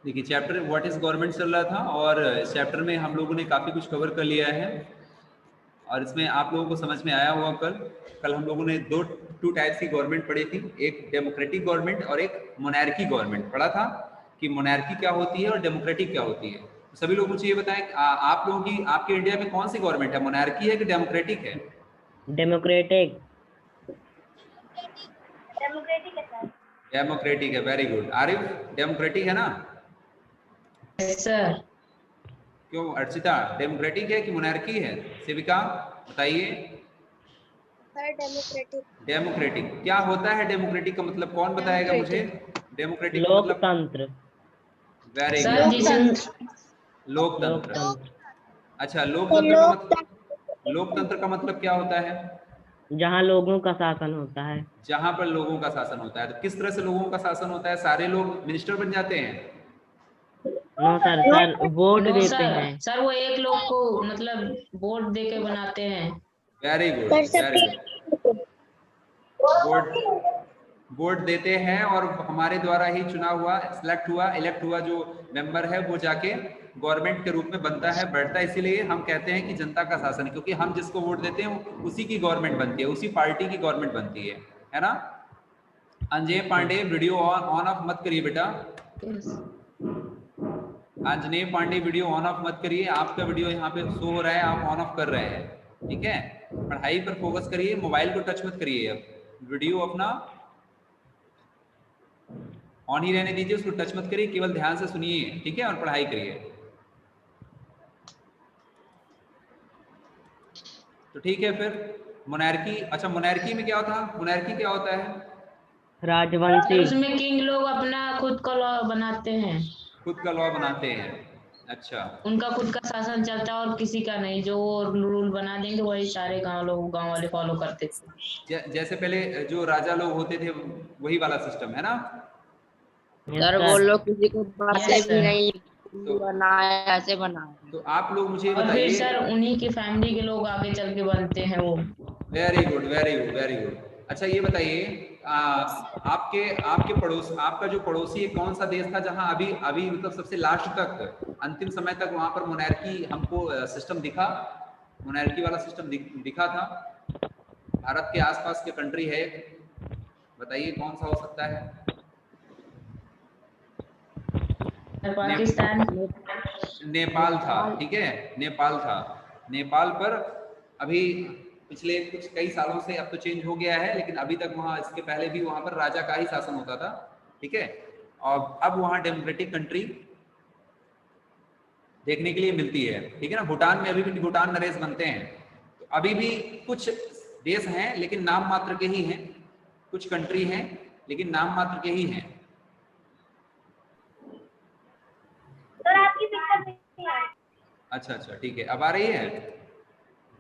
देखिए chapter what is government चल रहा था और इस चैप्टर में हम लोगों ने काफ़ी कुछ कवर कर लिया है और इसमें आप लोगों को समझ में आया होगा। कल हम लोगों ने टू टाइप्स की गवर्नमेंट पढ़ी थी, एक डेमोक्रेटिक गवर्नमेंट और एक मोनार्की गवर्नमेंट पढ़ा था कि मोनार्की क्या होती है और डेमोक्रेटिक क्या होती है। तो सभी लोग मुझे ये बताएं आप लोगों की आपके इंडिया में कौन सी गवर्नमेंट है, मोनार्की है कि डेमोक्रेटिक है? डेमोक्रेटिक। डेमोक्रेटिक है सर। डेमोक्रेटिक है, वेरी गुड। आरिफ डेमोक्रेटिक है ना? सर क्यों अर्चिता, डेमोक्रेटिक है कि मोनार्की है? सेविका बताइए। Sir democratic. डेमोक्रेटिक क्या होता है? डेमोक्रेटिक का मतलब कौन बताएगा मुझे? डेमोक्रेटिक का मतलब? लोकतंत्र। Very sir good. जिसे लोकतंत्र। लोकतंत्र अच्छा, लोकतंत्र का मतलब, लोकतंत्र का मतलब क्या होता है? जहाँ लोगों का शासन होता है। जहां पर लोगों का शासन होता है। तो किस तरह से लोगों का शासन होता है? सारे लोग मिनिस्टर बन जाते हैं? No sir, sir vote no देते सर, हैं। सर वो एक लोग को मतलब वोट दे के बनाते हैं। Very good, very good. Vote vote देते हैं और हमारे द्वारा ही चुना हुआ, सिलेक्ट हुआ, इलेक्ट हुआ जो मेंबर है वो जाके गवर्नमेंट के रूप में बनता है, बैठता है। इसीलिए हम कहते हैं कि जनता का शासन है, क्योंकि हम जिसको वोट देते हैं उसी की गवर्नमेंट बनती है, उसी पार्टी की गवर्नमेंट बनती है ना? Anjay Pandey video on off मत करिए बेटा। Anjaney Pandey video on off मत करिए, आपका वीडियो यहाँ पे शो हो रहा है, आप ऑन ऑफ कर रहे हैं, ठीक है? पढ़ाई पर फोकस करिए, मोबाइल को टच मत करिए। अब वीडियो अपना ऑन ही रहने दीजिए, उसको टच मत करिए, केवल ध्यान से सुनिए, ठीक है? और पढ़ाई करिए। तो ठीक है फिर मोनार्की। अच्छा, मोनार्की में क्या था? मोनार्की क्या होता है? राजवंशी। सर उसमें किंग लोग अपना खुद का लॉ बनाते हैं, खुद का लॉ बनाते हैं। अच्छा, उनका खुद का शासन चलता है और किसी का नहीं, जो वो रूल बना देंगे वही सारे गांव वाले फॉलो करते थे। जैसे पहले जो राजा लोग होते थे वही वाला सिस्टम है ना? सर वो लोग किसी को बताते यस भी सर। नहीं तो बनाया, ऐसे बनाया। तो आप लोग मुझे और फिर बताइए। सर उन्हीं की फैमिली के लोग आगे चल के बनते हैं वो। Very good, very good, very good. अच्छा ये बताइए, आपके आपके पड़ोस, आपका जो पड़ोसी है कौन सा देश था जहां अभी अभी मतलब सबसे लास्ट तक, अंतिम समय तक वहां पर मोनार्की हमको सिस्टम दिखा, मोनार्की वाला सिस्टम दिखा था? भारत के आसपास के कंट्री है, बताइए कौन सा हो सकता है? पाकिस्तान। नेपाल था, ठीक है, नेपाल था। नेपाल पर अभी पिछले कुछ कई सालों से, अब तो चेंज हो गया है, लेकिन अभी तक वहाँ, इसके पहले भी वहाँ पर राजा का ही शासन होता था, ठीक है? और अब वहाँ डेमोक्रेटिक कंट्री देखने के लिए मिलती है, ठीक है ना? भूटान में अभी भी भूटान नरेश बनते हैं। तो अभी भी कुछ देश हैं लेकिन नाम मात्र के ही हैं, कुछ कंट्री हैं लेकिन नाम मात्र के ही हैं। सर आपकी पिक्चर नहीं आ रही। अच्छा अच्छा, ठीक है, अब आ रही है?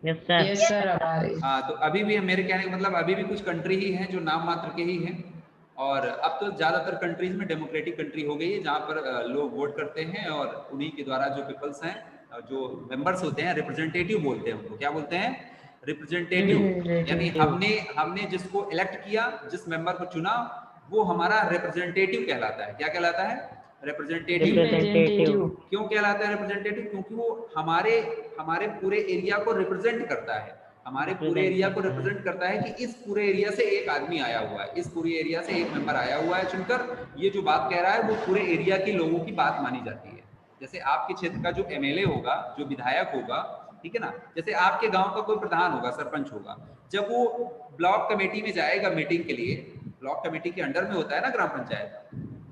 Yes sir. यस सर हमारे। हाँ, तो अभी भी मेरे कहने का मतलब अभी भी कुछ कंट्री ही हैं जो नाम मात्र के ही हैं, और अब तो ज़्यादातर कंट्रीज में डेमोक्रेटिक कंट्री हो गई है जहाँ पर लोग वोट करते हैं और उन्हीं के द्वारा जो पीपल्स हैं, जो मेंबर्स होते हैं, रिप्रेजेंटेटिव बोलते हैं उनको, क्या बोलते हैं? रिप्रेजेंटेटिव। यानी हमने हमने जिसको इलेक्ट किया, जिस मेंबर को चुना, वो हमारा रिप्रेजेंटेटिव कहलाता है। क्या कहलाता है? रिप्रेजेंटेटिव। रिप्रेजेंटेटिव। क्यों कहलाता है रिप्रेजेंटेटिव? क्योंकि वो हमारे हमारे पूरे एरिया को रिप्रेजेंट करता है, हमारे पूरे एरिया को रिप्रेजेंट करता है कि इस पूरे एरिया से एक आदमी आया हुआ है, इस पूरे एरिया से एक मेंबर आया हुआ है चुनकर, ये जो बात कह रहा है वो पूरे एरिया के लोगों की बात मानी जाती है। जैसे आपके क्षेत्र का जो एमएलए होगा, जो विधायक होगा, ठीक है ना? जैसे आपके गांव का कोई प्रधान होगा, सरपंच होगा, जब वो ब्लॉक कमेटी में जाएगा मीटिंग के लिए, ब्लॉक कमेटी के अंडर में होता है ना ग्राम पंचायत,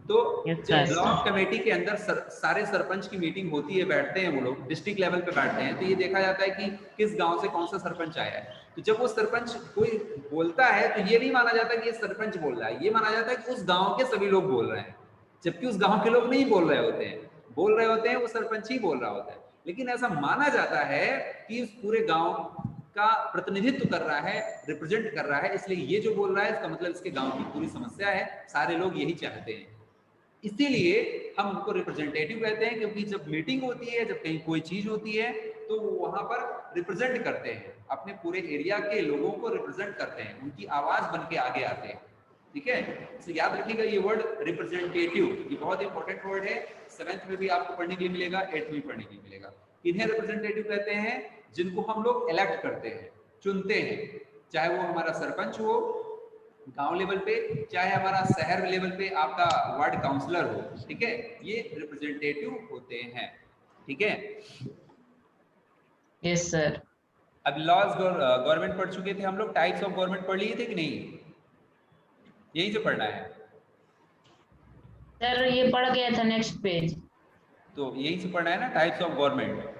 तो जब ब्लॉक कमेटी के अंदर सारे सरपंच की मीटिंग होती है, बैठते हैं वो लोग, डिस्ट्रिक्ट लेवल पे बैठते हैं, तो ये देखा जाता है कि किस गांव से कौन सा सरपंच आया है। तो जब वो सरपंच कोई बोलता है तो ये नहीं माना जाता कि ये सरपंच बोल रहा है, ये माना जाता है कि उस गांव के सभी लोग बोल रहे हैं, जबकि उस गांव के लोग नहीं बोल रहे होते हैं, बोल रहे होते हैं वो सरपंच ही बोल रहा होता है। लेकिन ऐसा माना जाता है कि उस पूरे गांव का प्रतिनिधित्व कर रहा है, रिप्रेजेंट कर रहा है, इसलिए ये जो बोल रहा है इसका मतलब इसके गांव की पूरी समस्या है, सारे लोग यही चाहते हैं, इसीलिए हम उनको रिप्रेजेंटेटिव कहते हैं। क्योंकि जब मीटिंग होती है, जब कहीं कोई चीज होती है, तो वो वहां पर रिप्रेजेंट करते हैं, अपने पूरे एरिया के लोगों को रिप्रेजेंट करते हैं, उनकी आवाज बन के आगे आते हैं, ठीक है। तो याद रखिएगा ये वर्ड रिप्रेजेंटेटिव, ये बहुत इंपॉर्टेंट वर्ड है, 7th में भी आपको पढ़ने के लिए मिलेगा, 8th में पढ़ने के लिए मिलेगा। इन्हें रिप्रेजेंटेटिव कहते हैं जिनको हम लोग इलेक्ट करते हैं, चुनते हैं, चाहे वो हमारा सरपंच हो गांव लेवल पे, चाहे हमारा शहर लेवल पे आपका वार्ड काउंसलर हो, ठीक है, ये रिप्रेजेंटेटिव होते हैं, ठीक है। Yes sir. अब लॉज गवर्नमेंट पढ़ चुके थे हम लोग, टाइप्स ऑफ गवर्नमेंट पढ़ लिए थे कि नहीं, यहीं से पढ़ना है सर ये पढ़ गया था नेक्स्ट पेज। तो यहीं से पढ़ना है ना, types of government.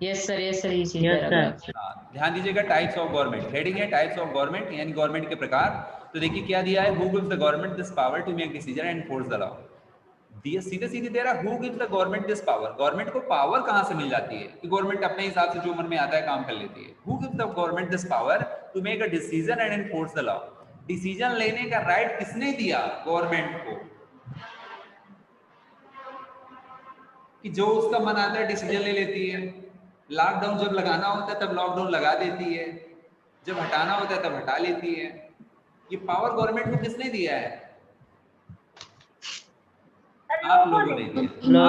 Yes sir इसी Yes, तरह sir. हाँ, ध्यान दीजिएगा, टाइप्स ऑफ गवर्नमेंट हेडिंग है, टाइप्स ऑफ गवर्नमेंट यानी गवर्नमेंट के प्रकार। तो देखिए क्या दिया है, who gives the government this power to make decision and enforce the law. दिया सीधे सीधे दे रहा, who gives the government this power, government को पावर कहां से मिल जाती है कि गवर्नमेंट अपने हिसाब से जो मन में आता है काम कर लेती है। Who gives the government this power to make a decision and enforce the law, decision लेने का राइट किसने दिया गवर्नमेंट को, कि जो उसका मन आता है डिसीजन ले लेती है। लॉकडाउन जब लगाना होता है तब लॉकडाउन लगा देती है, जब हटाना होता है तब हटा लेती है। ये पावर गवर्नमेंट को किसने दिया है, आप लोगों ने दिया,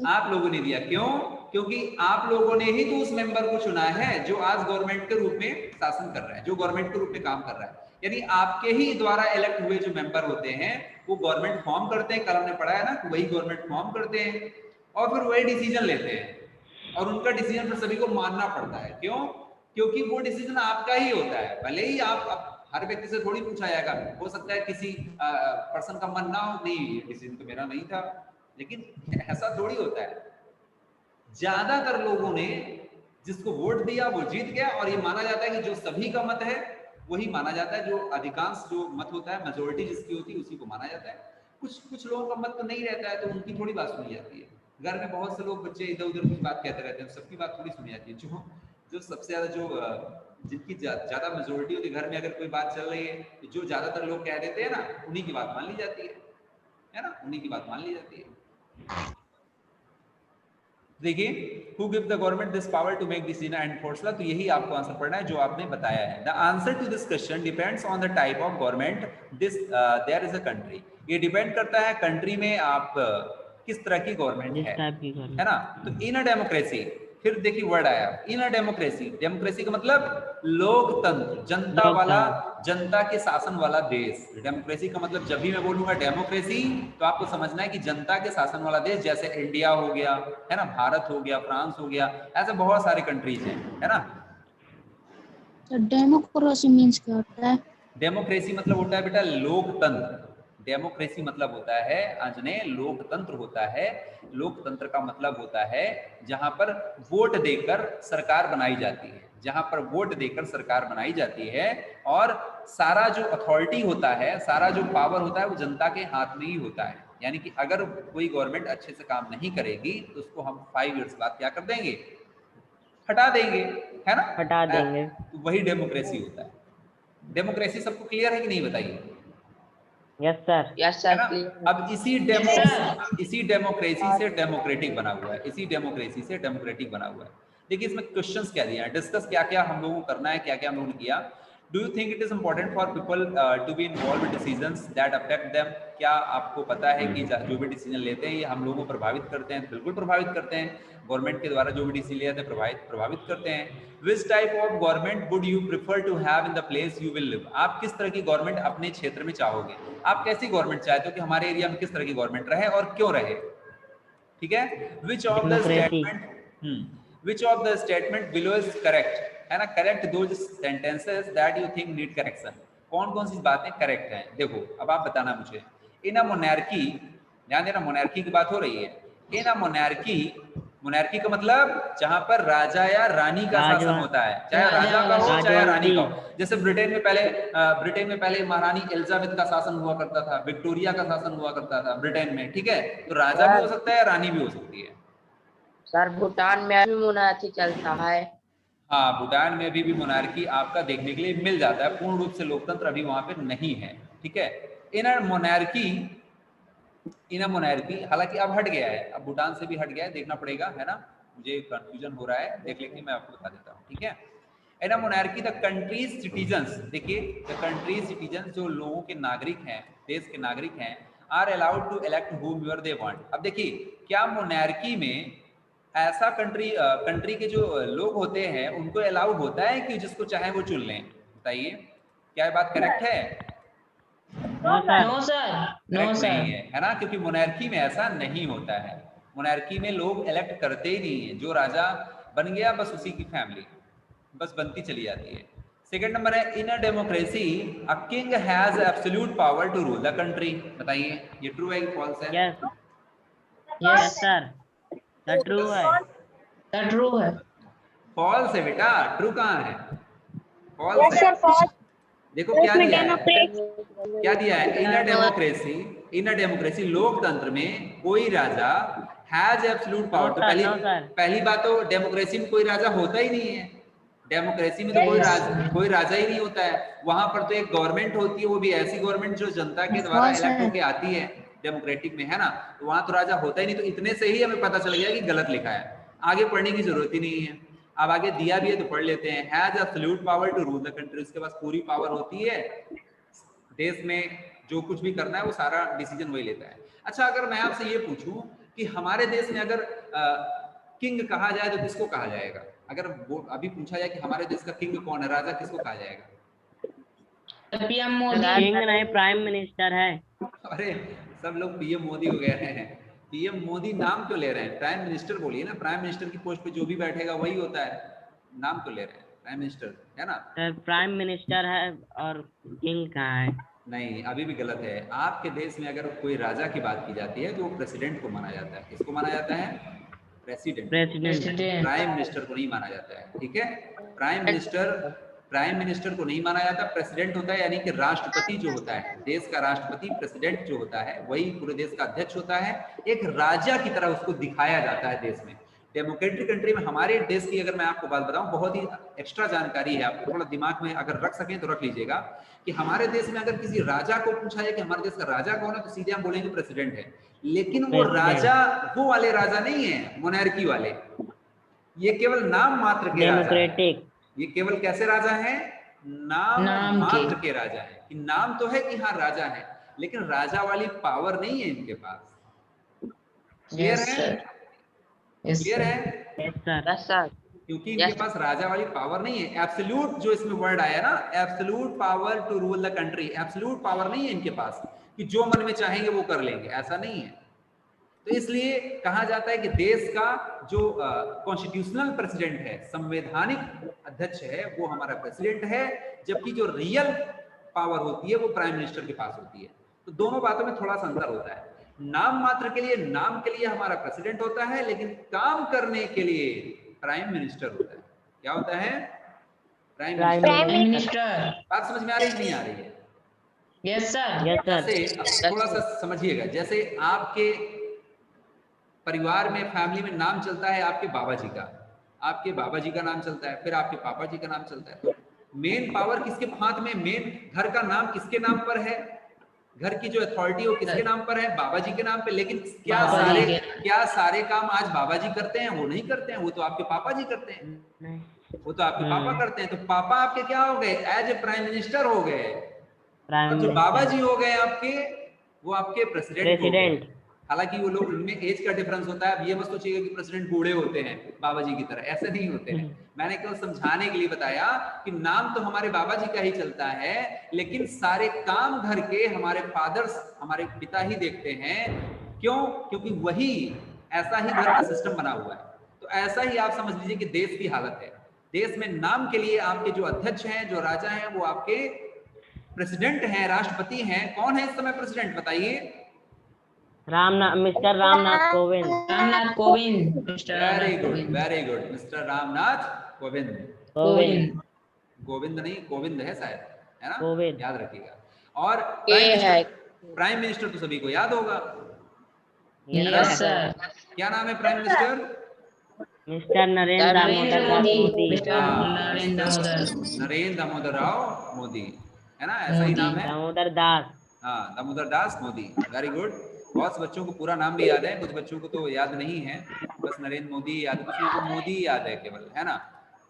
आप लोगों ने दिया। क्यों? क्योंकि आप लोगों ने ही तो उस मेंबर को चुना है जो आज गवर्नमेंट के रूप में शासन कर रहा है, जो गवर्नमेंट के रूप में काम कर रहा है। यानी आपके ही द्वारा इलेक्ट हुए जो मेंबर होते हैं वो गवर्नमेंट फॉर्म करते हैं, कल हमने पढ़ा है ना, वही गवर्नमेंट फॉर्म करते हैं और फिर वही डिसीजन लेते हैं और उनका डिसीजन फिर सभी को मानना पड़ता है। क्यों? क्योंकि वो डिसीजन आपका ही होता है। भले ही आप हर व्यक्ति से थोड़ी पूछा जाएगा, हो सकता है किसी पर्सन का मन ना हो, नहीं डिसीजन तो मेरा नहीं था, लेकिन ऐसा थोड़ी होता है। ज्यादातर लोगों ने जिसको वोट दिया वो जीत गया और ये माना जाता है कि जो सभी का मत है वही माना जाता है, जो अधिकांश जो मत होता है, मेजोरिटी जिसकी होती है उसी को माना जाता है। कुछ लोगों का मत तो नहीं रहता है तो उनकी थोड़ी बात सुनी जाती है। घर में बहुत से लोग बच्चे इधर उधर कुछ बात कहते रहते हैं, सबकी बात थोड़ी सुनी जाती है। जो सबसे ज्यादा जो जिनकी ज्यादा मेजोरिटी होती है घर में, अगर कोई बात चल रही है तो जो ज्यादातर लोग कह देते हैं ना उन्हीं की बात मान ली जाती है ना, उन्हीं की बात मान ली जाती है। देखिए who give the government this power to make decision and enforce law, तो यही आपको आंसर पढ़ना है जो आपने बताया है। The answer to this question depends on the type of government this there is a country, ये डिपेंड करता है कंट्री में आप किस तरह की गवर्नमेंट है ना। तो इन अ डेमोक्रेसी, फिर देखिए वर्ड आया इन अ डेमोक्रेसी, डेमोक्रेसी का मतलब लोकतंत्र, जनता वाला, जनता के शासन वाला देश। डेमोक्रेसी का मतलब जब भी मैं बोलूंगा डेमोक्रेसी तो आपको समझना है कि जनता के शासन वाला देश, जैसे इंडिया हो गया है ना, भारत हो गया, फ्रांस हो गया, ऐसे बहुत सारे कंट्रीज हैं, है ना। तो डेमोक्रेसी मींस क्या होता है? डेमोक्रेसी मतलब होता है बेटा लोकतंत्र। डेमोक्रेसी मतलब होता है अंजने लोकतंत्र होता है। लोकतंत्र का मतलब होता है जहां पर वोट देकर सरकार बनाई जाती है, जहां पर वोट देकर सरकार बनाई जाती है और सारा जो अथॉरिटी होता है, सारा जो पावर होता है वो जनता के हाथ में ही होता है। यानी कि अगर कोई गवर्नमेंट अच्छे से काम नहीं करेगी तो उसको हम 5 इयर्स बाद क्या कर देंगे, हटा देंगे, है ना, हटा देंगे। तो वही डेमोक्रेसी होता है। डेमोक्रेसी सबको क्लियर है कि नहीं बताइए? Yes sir. यस है सर ना। अब इसी डेमोक्रेसी से डेमोक्रेटिक बना हुआ है, इसी डेमोक्रेसी से डेमोक्रेटिक बना हुआ है। देखिए इसमें क्वेश्चंस क्या दिए हैं, डिस्कस क्या क्या हम लोगों को करना है, क्या क्या हम लोगों ने किया। Do you think it is important for people to be involve in decisions that affect them? क्या आपको पता है कि जो भी डिसीजन लेते हैं ये हम लोगों को प्रभावित करते हैं? बिल्कुल प्रभावित करते हैं। गवर्नमेंट के द्वारा जो भी डिसीजन लिया जाता है प्रभावित करते हैं। Which type of government would you prefer to have in the place you will live? आप किस तरह की गवर्नमेंट अपने क्षेत्र में चाहोगे? आप कैसी गवर्नमेंट चाहते हो कि हमारे एरिया में किस तरह की गवर्नमेंट रहे और क्यों रहे? ठीक है। Which of the statement below is correct, है ना। Correct those sentences that you think need correction. कौन कौन सी बातें करेक्ट हैं? देखो अब आप बताना मुझे। इन अ मोनार्की, ध्यान देना मोनार्की की बात हो रही है। इन अ मोनार्की, मोनार्की का मतलब जहां पर राजा या रानी का शासन होता है, चाहे राजा का हो चाहे रानी का हो। जैसे ब्रिटेन में पहले महारानी एलिजाबेथ का शासन हुआ करता था, विक्टोरिया का शासन हुआ करता था ब्रिटेन में, ठीक है। तो राजा भी हो सकता है, रानी भी हो सकती है। सर भूटान में अभी मोनार्की चलता है। हाँ, भूटान में अभी भी मोनार्की आपका देखने के लिए मिल जाता है, पूर्ण रूप से लोकतंत्र अभी वहां पे नहीं है, ठीक है। इन मोनार्की हालांकि अब हट गया है, अब भूटान से भी हट गया है, देखना पड़ेगा, है ना। मुझे कंफ्यूजन हो रहा है, देख लेंगे, मैं आपको बता देता हूँ, ठीक है। In a monarchy the country's citizens, देखिए द कंट्रीज सिटीजन्स जो लोगों के नागरिक हैं, देश के नागरिक हैं, are allowed to elect whomever they want। अब देखिए क्या मोनार्की में ऐसा कंट्री के जो लोग होते हैं उनको अलाउ होता है कि जिसको चाहे वो चुन लें? बताइए क्या ये बात करेक्ट है? No sir. No sir, no Correct sir. नहीं है ना, क्योंकि मोनार्की में ऐसा नहीं होता है। मोनार्की में लोग इलेक्ट करते ही नहीं है, जो राजा बन गया बस उसी की फैमिली बस बनती चली जाती है। सेकंड नंबर है in a democracy a king has absolute power to rule the country. बताइए ये ट्रू है कि फॉल्स है? Yes yes yes sir, the true है। सर, ट्रू है। फॉल्स है बेटा, ट्रू कहाँ है? यस फॉल्स सर है। फॉल्स। देखो क्या उसमें दिया है, डेमोक्रेसी क्या दिया है? इन अ डेमोक्रेसी लोकतंत्र में कोई राजा हैज एब्सोल्यूट पावर। तो नो सर। पहली बात तो डेमोक्रेसी में कोई राजा होता ही नहीं है। डेमोक्रेसी में तो कोई राजा ही नहीं होता है। वहां पर तो एक गवर्नमेंट होती है, वो भी ऐसी गवर्नमेंट जो जनता के द्वारा False इलेक्ट है। होके आती है, डेमोक्रेटिक में, है ना। तो वहां तो राजा होता ही नहीं। तो इतने से ही हमें पता चल गया कि गलत लिखा है, आगे पढ़ने की जरूरत ही नहीं है। अब आगे दिया भी है तो पढ़ लेते हैं। Has absolute power to rule the country, उसके पास पूरी पावर होती है, देश में जो कुछ भी करना है वो सारा डिसीजन वही लेता है। अच्छा, अगर मैं आपसे ये पूछूं कि हमारे देश में अगर किंग कहा जाए तो किसको कहा जाएगा? अगर वो अभी पूछा जाए कि हमारे देश का किंग कौन है, राजा, किसको कहा जाएगा? पीएम मोदी। किंग नहीं, प्राइम मिनिस्टर है। अरे सब लोग पीएम मोदी हो गए हैं। पीएम मोदी नाम क्यों ले रहे हैं? प्राइम मिनिस्टर बोलिए ना। प्राइम मिनिस्टर की पोस्ट पे जो भी बैठेगा वही होता है, नाम क्यों ले रहे हैं? प्राइम मिनिस्टर है ना। सर प्राइम मिनिस्टर है और किंग कहाँ है? नहीं, अभी भी गलत है। आपके देश में अगर कोई राजा की बात की जाती है तो वो प्रेसिडेंट को माना जाता है। किसको माना जाता है? प्रेसिडेंट। प्रेसिडेंट। प्राइम मिनिस्टर को नहीं माना जाता है, ठीक है। प्राइम मिनिस्टर को नहीं माना जाता, प्रेसिडेंट होता है। यानी कि राष्ट्रपति जो होता है, देश का राष्ट्रपति, प्रेसिडेंट जो होता है वही पूरे देश का अध्यक्ष होता है। एक राजा की तरह उसको दिखाया जाता है देश में। डेमोक्रेटिक कंट्री में हमारे देश की अगर मैं आपको बात बताऊं, बहुत ही एक्स्ट्रा जानकारी है, आपको थोड़ा दिमाग में अगर रख सकें तो रख लीजिएगा कि हमारे देश में अगर किसी राजा को पूछा जाए कि हमारे देश का राजा कौन है, तो सीधे हम बोलेंगे प्रेसिडेंट है। लेकिन वो राजा वो वाले राजा नहीं है, मोनार्की वाले। ये केवल नाम मात्र के राजा हैं। डेमोक्रेटिक। ये केवल कैसे राजा हैं? नाम मात्र के राजा हैं। कि नाम तो है कि हाँ राजा है, लेकिन राजा वाली पावर नहीं है इनके पास। क्लियर है? क्लियर है? Yes sir. क्योंकि इनके पास राजा वाली पावर नहीं है। एब्सोल्यूट जो इसमें वर्ड आया ना, absolute power to rule the country, absolute power नहीं है इनके पास कि जो मन में चाहेंगे वो कर लेंगे, ऐसा नहीं है। तो इसलिए कहा जाता है कि देश का जो कॉन्स्टिट्यूशनल प्रेसिडेंट है, संवैधानिक अध्यक्ष है, वो हमारा प्रेसिडेंट है, जबकि जो रियल पावर होती है वो प्राइम मिनिस्टर के पास होती है। तो दोनों बातों में थोड़ा सा अंतर होता है। नाम मात्र के लिए, नाम के लिए हमारा प्रेसिडेंट होता है, लेकिन काम करने के लिए प्राइम मिनिस्टर होता है। क्या होता है? Prime minister. बात समझ में आ रही है नहीं आ रही है? Yes sir. जैसे थोड़ा सा समझिएगा, जैसे आपके परिवार में, फैमिली में नाम चलता है आपके बाबा जी का, आपके बाबा जी का नाम चलता है, फिर आपके पापा जी का नाम चलता है। तो मेन पावर किसके हाथ में? मेन घर का नाम किसके नाम पर है? घर की जो अथॉरिटी हो किसके नाम पर है? बाबा जी के नाम पे। लेकिन क्या सारे काम आज बाबा जी करते हैं? वो नहीं करते हैं, वो तो आपके पापा जी करते हैं, वो तो आपके पापा करते हैं। तो पापा आपके क्या हो गए? एज ए प्राइम मिनिस्टर हो गए। और जो बाबा जी हो गए आपके, वो आपके प्रेसिडेंट। हालांकि वो लोग, उनमें एज का डिफरेंस होता है। अब ये मत सोचिएगा कि प्रेसिडेंट बूढ़े होते हैं बाबा जी की तरह, ऐसे नहीं होते हैं। मैंने केवल समझाने के लिए बताया कि नाम तो हमारे बाबा जी का ही चलता है, लेकिन सारे काम घर के हमारे फादर्स, हमारे पिता ही देखते हैं। क्यों? क्योंकि वही, ऐसा ही घर का सिस्टम बना हुआ है। तो ऐसा ही आप समझ लीजिए कि देश की हालत है। देश में नाम के लिए आपके जो अध्यक्ष हैं, जो राजा हैं, वो आपके प्रेसिडेंट हैं, राष्ट्रपति हैं। कौन है इस समय प्रेसिडेंट? बताइए। Mister Ramnath Kovind. Very good, very good, mister Ramnath Kovind. Govind नहीं, कोविंद है शायद, है ना? कोविंद याद रखिएगा। और प्राइम मिनिस्टर तो सभी को याद होगा। Yes sir. क्या नाम है prime minister? Mister Narendra Damodar Modi. Narendra Damodar Rao Modi, है ना? ऐसा ही नाम है, दामोदर दास। हाँ, दामोदर दास मोदी। Very good. बहुत बच्चों को पूरा नाम भी याद है, कुछ बच्चों को तो याद नहीं है, बस नरेंद्र मोदी याद है, कुछ लोगों को मोदी याद है केवल, है ना?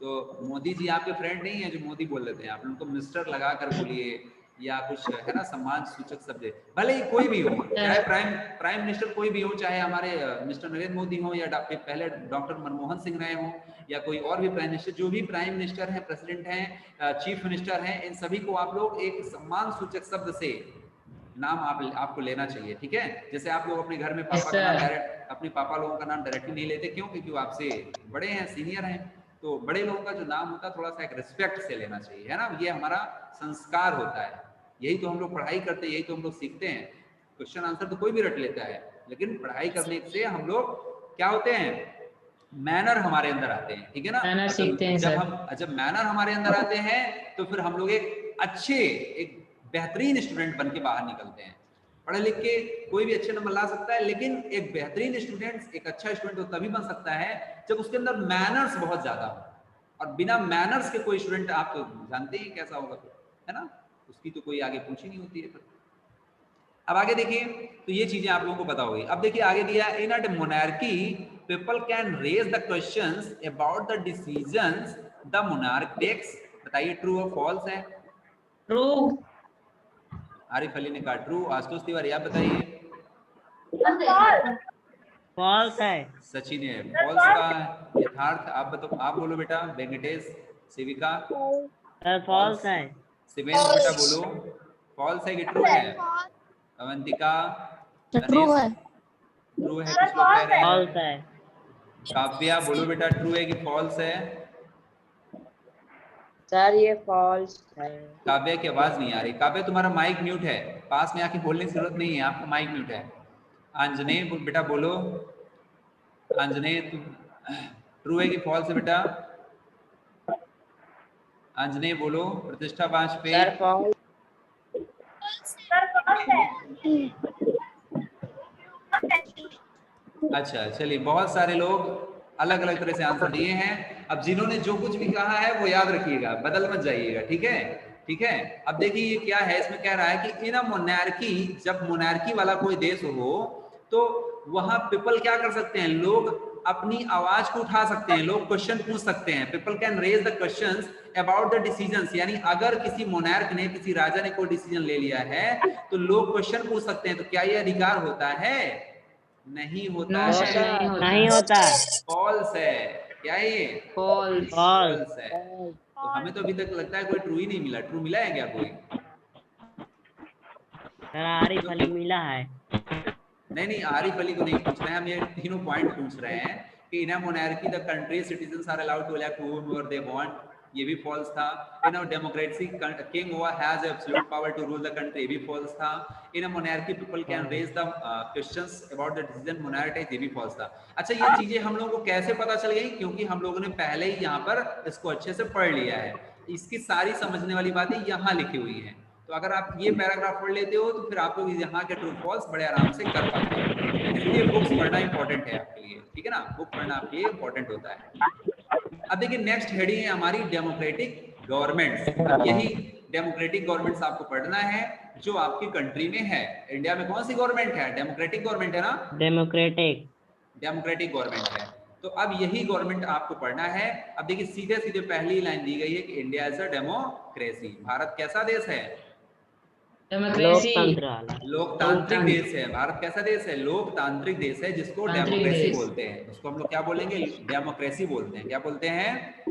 तो मोदी जी आपके फ्रेंड नहीं है जो मोदी बोल लेते हैं, आप उनको मिस्टर लगा कर बोलिए या कुछ है ना सम्मान सूचक शब्द, भले ही कोई भी हो, चाहे प्राइम मिनिस्टर कोई भी हो, चाहे हमारे मिस्टर नरेंद्र मोदी हो या पहले डॉक्टर मनमोहन सिंह रहे हो या कोई और भी प्राइम मिनिस्टर, जो भी प्राइम मिनिस्टर हैं, प्रेसिडेंट हैं, चीफ मिनिस्टर हैं, इन सभी को आप लोग एक सम्मान सूचक शब्द से नाम आपको लेना चाहिए, ठीक है। जैसे आप लोग अपने घर में पापा का नाम डायरेक्ट, अपने पापा लोगों का नाम डायरेक्टली नहीं लेते, क्यों? क्योंकि वो आपसे बड़े हैं, सीनियर हैं, तो बड़े लोगों का जो नाम होता है थोड़ा सा एक रिस्पेक्ट से लेना चाहिए, है ना। ये हमारा संस्कार होता है, यही तो हम लोग पढ़ाई करते हैं, यही तो हम लोग सीखते हैं। क्वेश्चन आंसर तो कोई भी रट लेता है, लेकिन पढ़ाई करने से हम लोग क्या होते हैं, मैनर हमारे अंदर आते हैं, ठीक है ना। मैनर सीखते हैं सर। जब मैनर हमारे अंदर आते हैं तो फिर हम लोग एक अच्छे, एक बेहतरीन स्टूडेंट बन के बाहर निकलते हैं। पढ़े लिख के कोई भी अच्छे नंबर ला सकता है, लेकिन एक बेहतरीन स्टूडेंट, एक अच्छा स्टूडेंट तो तभी बन सकता है जब उसके अंदर मैनर्स बहुत ज्यादा हो, और बिना मैनर्स के कोई स्टूडेंट आप तो जानते ही कैसा होगा, है ना, उसकी तो कोई आगे पूछी नहीं होती है। अब आगे देखिए, तो ये चीजें आप लोगों को पता होगी। अब देखिए आगे दिया, in a monarchy people can raise the questions about the decisions the monarch takes. बताइए ट्रू और फॉल्स है? ट्रू। आरिफ अली ने कहा ट्रू। आशुतोष तिवारी आप बताइए। फॉल्स है। सचिन है फॉल्स का यथार्थ। आप बताओ, आप बोलो बेटा। वेंकटेश, शिविका फॉल्स है। शिवेंद्र बेटा बोलो फॉल्स है कि ट्रू है? अवंतिका, ट्रू है। ट्रू है, कुछ लोग कह रहे हैं फॉल्स है। काव्या बोलो बेटा ट्रू है कि फॉल्स है? सर ये फॉल्स है। काव्या की आवाज नहीं आ रही। काव्या तुम्हारा माइक म्यूट है, पास में आके बोलने की जरूरत नहीं है, आपका माइक म्यूट है। अंजने बेटा बोलो। अंजने ट्रू है कि फॉल्स है बेटा? अंजने बोलो। प्रतिष्ठा वाजपेयी सर फॉल्स। अच्छा चलिए, बहुत सारे लोग अलग अलग तरह से आंसर दिए हैं। अब जिन्होंने जो कुछ भी कहा है वो याद रखिएगा, बदल मत जाइएगा, ठीक है, ठीक है। अब देखिए ये क्या है, इसमें कह रहा है कि इन अ मोनार्की, जब मोनार्की वाला कोई देश हो तो वहां पीपल क्या कर सकते हैं, लोग अपनी आवाज को उठा सकते हैं, लोग क्वेश्चन पूछ सकते हैं। People can raise the questions about the decisions, यानी अगर किसी मोनार्क ने, किसी राजा ने कोई डिसीजन ले लिया है तो लोग क्वेश्चन पूछ सकते हैं। तो क्या ये अधिकार होता है? नहीं होता है, नहीं होता है। फॉल्स है। क्या है ये? फॉल्स। फॉल्स है। तो हमें तो अभी तक लगता है कोई ट्रू ही नहीं मिला। ट्रू मिला है क्या कोई? सर आरिफ अली मिला है। नहीं, आरिफ अली को नहीं पूछ रहे हैं हम, ये तीनों पॉइंट पूछ रहे हैं कि in a monarchy the country citizens are allowed to elect whomever they want, ये भी फॉल्स था। In a democracy king has absolute power to rule the country, ये भी फॉल्स था। In a monarchy people can raise the questions about the decision monarch, ये भी false था। अच्छा, ये चीजें हम लोगों को कैसे पता चल गई? क्योंकि हम लोगों ने पहले ही यहाँ पर इसको अच्छे से पढ़ लिया है। इसकी सारी समझने वाली बातें यहाँ लिखी हुई हैं। तो अगर आप ये पैराग्राफ पढ़ लेते हो तो फिर आप लोग यहाँ के ट्रू फॉल्स बड़े आराम से कर पाते हैं। इसलिए बुक्स पढ़ना इंपॉर्टेंट है आपके लिए, ठीक है ना, बुक पढ़ना आपके लिए इंपॉर्टेंट होता है। अब देखिए नेक्स्ट हेडिंग है हमारी डेमोक्रेटिक गवर्नमेंट्स। अब यही डेमोक्रेटिक गवर्नमेंट्स आपको पढ़ना है जो आपकी कंट्री में है। इंडिया में कौन सी गवर्नमेंट है? डेमोक्रेटिक गवर्नमेंट है ना, डेमोक्रेटिक गवर्नमेंट है। तो अब यही गवर्नमेंट आपको पढ़ना है। अब देखिए सीधे सीधे पहली लाइन दी गई है कि India is a democracy. Bharat कैसा देश है? लोकतांत्रिक देश है। भारत कैसा देश है? लोकतांत्रिक देश है, जिसको डेमोक्रेसी बोलते हैं। उसको हम लोग क्या बोलेंगे? डेमोक्रेसी बोलते हैं। क्या बोलते हैं?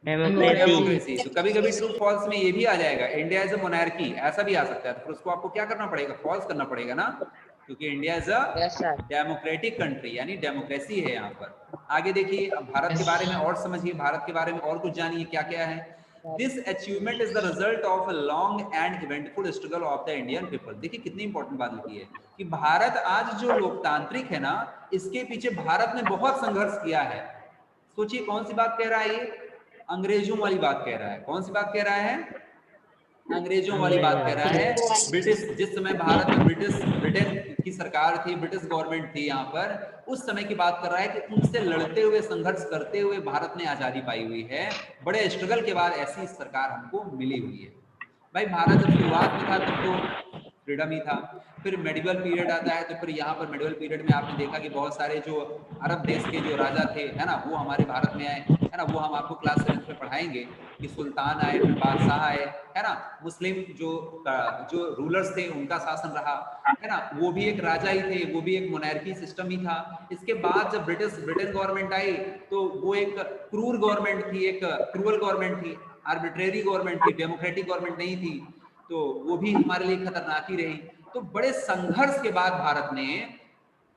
डेमोक्रेसी। तो कभी कभी ट्रू फॉल्स में ये भी आ जाएगा, इंडिया इज अ मोनार्की, ऐसा भी आ सकता है। तो उसको आपको क्या करना पड़ेगा? फॉल्स करना पड़ेगा ना, क्योंकि India is a democratic country, यानी डेमोक्रेसी है यहाँ पर। आगे देखिए, अब भारत के बारे में और समझिए, भारत के बारे में और कुछ जानिए क्या क्या है। This achievement is the result of a long and eventful struggle of the Indian people। देखिए कितनी इंपॉर्टेंट बात लिखी है कि भारत आज जो लोकतांत्रिक है ना, इसके पीछे भारत ने बहुत संघर्ष किया है। सोचिए कौन सी बात कह रहा है ये? अंग्रेजों वाली बात कह रहा है। कौन सी बात कह रहा है? अंग्रेजों वाली बात कह रहा है। ब्रिटिश, जिस समय भारत में ब्रिटेन की सरकार थी, ब्रिटिश गवर्नमेंट थी यहाँ पर, उस समय की बात कर रहा है कि उनसे लड़ते हुए, संघर्ष करते हुए भारत ने आजादी पाई हुई है। बड़े स्ट्रगल के बाद ऐसी सरकार हमको मिली हुई है। भाई भारत जब शुरुआत में था तब तो फ्रीडम ही था। फिर मेडिवल पीरियड आता है, तो फिर यहाँ पर मेडिवल पीरियड में आपने देखा कि बहुत सारे जो अरब देश के जो राजा थे, है ना, वो हमारे भारत में आए। है ना, वो हम आपको क्लास 7 में पढ़ाएंगे कि सुल्तान आए, फिर बादशाह आए, है ना, मुस्लिम जो रूलर्स थे उनका शासन रहा, है ना, वो भी एक राजा ही थे, वो भी एक मोनार्की सिस्टम ही था। इसके बाद जब ब्रिटिश गवर्नमेंट आई तो वो एक क्रूर गवर्नमेंट थी, एक क्रूअल गवर्नमेंट थी, आर्बिट्रेरी गवर्नमेंट थी, डेमोक्रेटिक गवर्नमेंट नहीं थी, तो वो भी हमारे लिए खतरनाक ही रही। तो बड़े संघर्ष के बाद भारत ने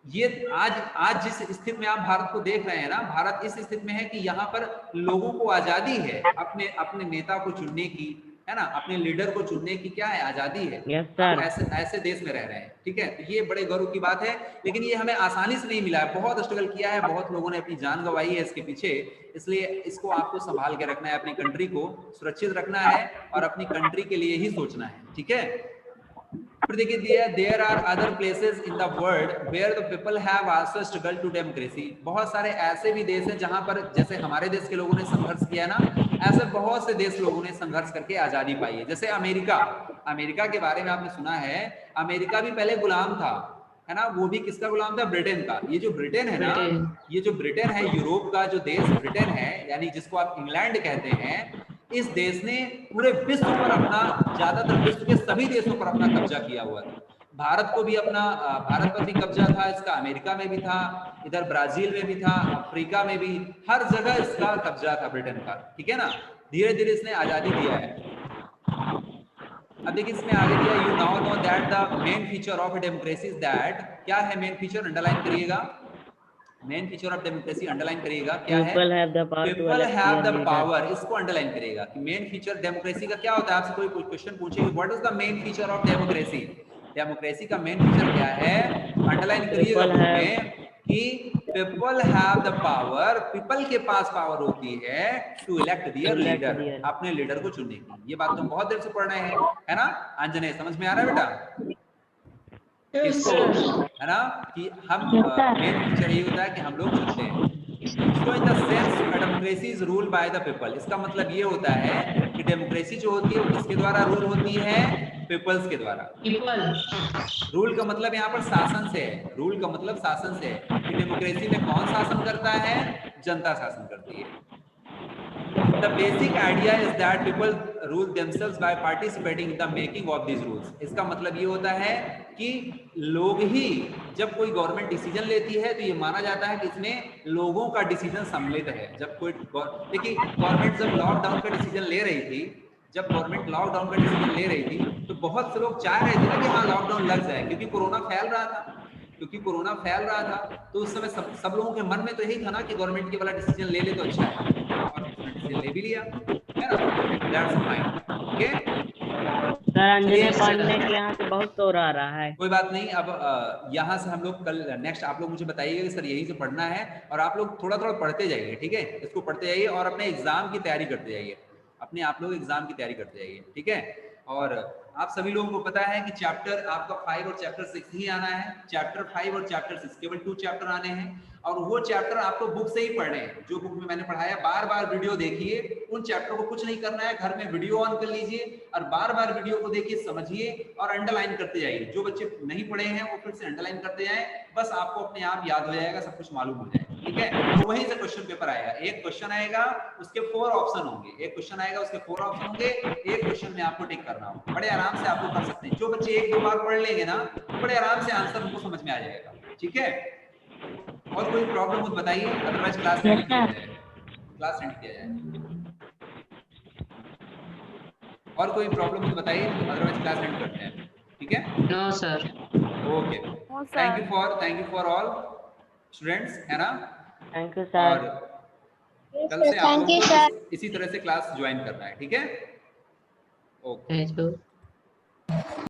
ये आज जिस स्थिति में आप भारत को देख रहे हैं ना, भारत इस स्थिति में है कि यहाँ पर लोगों को आजादी है अपने नेता को चुनने की, है ना, अपने लीडर को चुनने की क्या है, आजादी है। Yes, sir. हम ऐसे देश में रह रहे हैं, ठीक है, तो ये बड़े गर्व की बात है। लेकिन ये हमें आसानी से नहीं मिला है, बहुत स्ट्रगल किया है, बहुत लोगों ने अपनी जान गंवाई है इसके पीछे। इसलिए इसको आपको संभाल के रखना है, अपनी कंट्री को सुरक्षित रखना है और अपनी कंट्री के लिए ही सोचना है, ठीक है। फिर देखिए, there are other places in the world where the people have also struggle to democracy. बहुत सारे ऐसे भी देश हैं जहां पर जैसे हमारे देश के लोगों ने संघर्ष किया ना, ऐसे बहुत से देश लोगों ने संघर्ष करके आजादी पाई है। जैसे अमेरिका के बारे में आपने सुना है, अमेरिका भी पहले गुलाम था, है ना, वो भी किसका गुलाम था, ब्रिटेन का। ये जो ब्रिटेन है ना, ये जो ब्रिटेन है, यूरोप का जो देश ब्रिटेन है, यानी जिसको आप इंग्लैंड कहते हैं, इस देश ने पूरे विश्व पर अपना, ज्यादातर विश्व के सभी देशों पर अपना कब्जा किया हुआ था। भारत पर भी कब्जा था इसका, अमेरिका में भी था, इधर ब्राजील में भी था, अफ्रीका में भी, हर जगह इसका कब्जा था ब्रिटेन का, ठीक है ना। धीरे धीरे इसने आजादी दिया है। अब देखिए इसमें आगे दिया, you now know that the main feature of democracy is that, क्या है मेन फीचर, अंडरलाइन करिएगा, main feature of democracy underline करिएगा, क्या है, पीपल हैव द पावर, इसको अंडरलाइन करिएगा कि मेन फीचर डेमोक्रेसी का क्या होता है। आपसे कोई क्वेश्चन पूछे, what is the main feature of democracy, democracy का मेन फीचर क्या है, अंडरलाइन करिएगा में कि people have the power, people के पास पावर होती है टू इलेक्ट देयर लीडर, अपने लीडर को चुनने की। ये बात तो बहुत देर से पढ़ रहे हैं, है ना, अंजने समझ में आ रहा है बेटा, इसको, है ना, कि हम मेन फीचर ये होता है कि हम लोग चुनते हैं। So in the sense democracy is ruled by the people, इसका मतलब ये होता है कि डेमोक्रेसी जो होती है वो किसके द्वारा रूल होती है, पीपल्स के द्वारा। रूल का मतलब यहाँ पर शासन से है, रूल का मतलब शासन से है कि डेमोक्रेसी में कौन शासन करता है, जनता शासन करती है। The basic idea is that people rule themselves by participating in the making of these rules। इसका मतलब ये होता है कि लोग ही, जब कोई गवर्नमेंट डिसीजन लेती है तो ये माना जाता है कि इसमें लोगों का डिसीजन सम्मिलित है। जब कोई देखिए, गवर्नमेंट जब लॉकडाउन का डिसीजन ले रही थी, तो बहुत से लोग चाह रहे थे ना कि हाँ लॉकडाउन लग जाए, क्योंकि कोरोना फैल रहा था, तो उस समय सब लोगों के मन में तो यही था ना कि गवर्नमेंट के वाला डिसीजन ले ले तो अच्छा है, और डिसीजन ले भी लिया, है ना, दैट्स फाइन, ओके। सर अंजने पढ़ने के यहाँ से बहुत शोर आ रहा है। कोई बात नहीं, अब यहाँ से हम लोग कल नेक्स्ट आप लोग मुझे बताइएगा कि सर यहीं से पढ़ना है, और आप लोग थोड़ा थोड़ा पढ़ते जाइए, ठीक है, इसको पढ़ते जाइए और अपने एग्जाम की तैयारी करते जाइए, आप लोग एग्जाम की तैयारी करते जाइए, ठीक है। और आप सभी लोगों को पता है कि चैप्टर आपका 5 और चैप्टर 6 ही आना है, चैप्टर 5 और चैप्टर 6 केवल 2 चैप्टर आने हैं, और वो चैप्टर आपको बुक से ही पढ़ने हैं, जो बुक में मैंने पढ़ाया। बार बार वीडियो देखिए, उन चैप्टर को कुछ नहीं करना है, घर में वीडियो ऑन कर लीजिए और बार बार वीडियो को देखिए, समझिए और अंडरलाइन करते जाइए। जो बच्चे नहीं पढ़े हैं वो फिर से अंडरलाइन करते जाएं, बस आपको अपने आप याद हो जाएगा, सब कुछ मालूम हो जाएगा, ठीक है। तो वहीं से क्वेश्चन पेपर आएगा, एक क्वेश्चन आएगा उसके 4 ऑप्शन होंगे, एक क्वेश्चन आएगा उसके 4 ऑप्शन होंगे, एक क्वेश्चन में आपको टिक करना हो, बड़े आराम से आप लोग कर सकते हैं। जो बच्चे 1-2 बार पढ़ लेंगे ना, बड़े आराम से आंसर उनको समझ में आ जाएगा, ठीक है। और कोई प्रॉब्लम हो तो बताइए, अदरवाइज क्लास एंड किया जाए। और कोई प्रॉब्लम हो तो बताइए, अदरवाइज क्लास एंड करते हैं, ठीक है। No sir. Okay, thank you for all students, है ना। Thank you sir. और कल से आप लोगों को इसी तरह से क्लास ज्वाइन करना है, ठीक है। ओके।